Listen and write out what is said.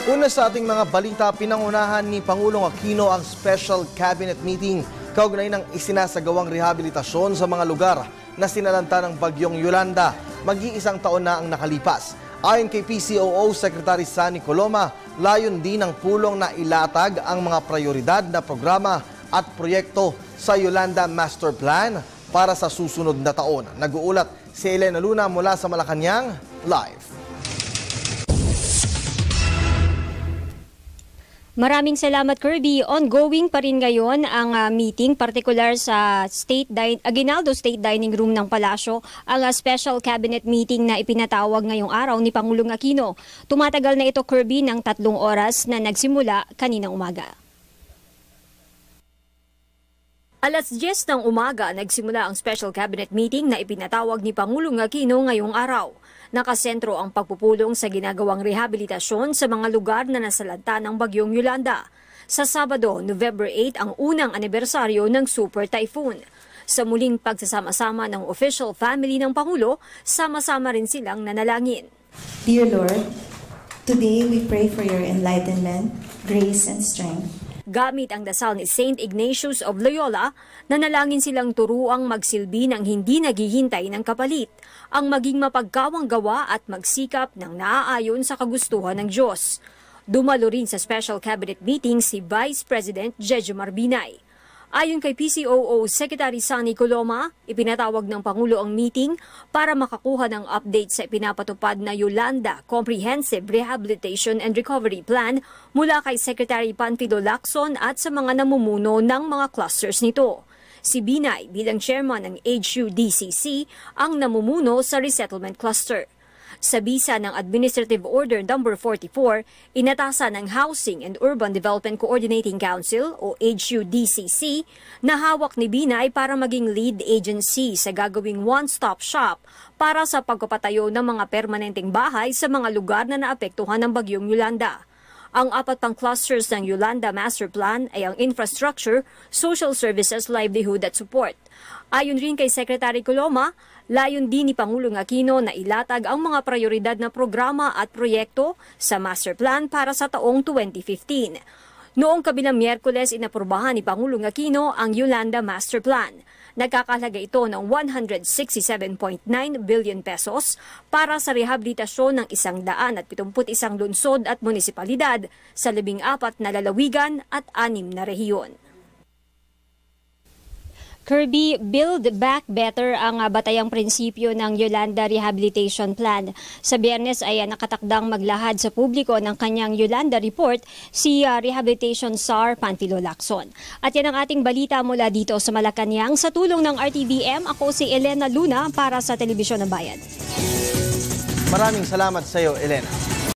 Una sa ating mga balita, pinangunahan ni Pangulong Aquino ang special cabinet meeting kaugnay ng isinasagawang rehabilitasyon sa mga lugar na sinalanta ng bagyong Yolanda. Mag-iisang taon na ang nakalipas. Ayon kay PCOO Secretary Sunny Coloma, layon din ng pulong na ilatag ang mga prioridad na programa at proyekto sa Yolanda Master Plan para sa susunod na taon. Nag-uulat si Elena Luna mula sa Malacanang, live. Maraming salamat, Kirby. Ongoing pa rin ngayon ang meeting, partikular sa Aguinaldo State Dining Room ng Palasyo, ang special cabinet meeting na ipinatawag ngayong araw ni Pangulong Aquino. Tumatagal na ito, Kirby, ng 3 oras na nagsimula kaninang umaga. Alas 10 ng umaga, nagsimula ang special cabinet meeting na ipinatawag ni Pangulong Aquino ngayong araw. Nakasentro ang pagpupulong sa ginagawang rehabilitasyon sa mga lugar na nasalanta ng bagyong Yolanda. Sa Sabado, November 8, ang unang anibersaryo ng Super Typhoon. Sa muling pagsasama-sama ng official family ng Pangulo, sama-sama rin silang nanalangin. Dear Lord, today we pray for your enlightenment, grace, and strength. Gamit ang dasal ni St. Ignatius of Loyola, nanalangin silang turuang magsilbi ng hindi naghihintay ng kapalit, ang maging mapagkawang gawa at magsikap ng naaayon sa kagustuhan ng Diyos. Dumalo rin sa special cabinet meeting si Vice President Jejomar Binay. Ayon kay PCOO Secretary Sunny Coloma, ipinatawag ng Pangulo ang meeting para makakuha ng update sa ipinapatupad na Yolanda Comprehensive Rehabilitation and Recovery Plan mula kay Secretary Panfilo Lacson at sa mga namumuno ng mga clusters nito. Si Binay bilang chairman ng HUDCC ang namumuno sa resettlement cluster. Sa bisa ng Administrative Order No. 44, inatasan ng Housing and Urban Development Coordinating Council o HUDCC na hawak ni Binay para maging lead agency sa gagawing one-stop shop para sa pagpapatayo ng mga permanenteng bahay sa mga lugar na naapektuhan ng bagyong Yolanda. Ang 4 pang clusters ng Yolanda Master Plan ay ang infrastructure, social services, livelihood at support. Ayon rin kay Secretary Coloma, layon din ni Pangulong Aquino na ilatag ang mga prioridad na programa at proyekto sa Master Plan para sa taong 2015. Noong kabilang Miyerkules, inaprubahan ni Pangulong Aquino ang Yolanda Master Plan. Nagkakalaga ito ng 167.9 billion pesos para sa rehabilitasyon ng 171 lungsod at munisipalidad sa 14 na lalawigan at 6 na rehiyon. Kirby, Build Back Better ang batayang prinsipyo ng Yolanda Rehabilitation Plan. Sa Biyernes ay nakatakdang maglahad sa publiko ng kanyang Yolanda Report si Rehabilitation Czar Panfilo Lacson. At yan ang ating balita mula dito sa Malacanang. Sa tulong ng RTVM, ako si Elena Luna para sa Telebisyon ng Bayan. Maraming salamat sa iyo, Elena.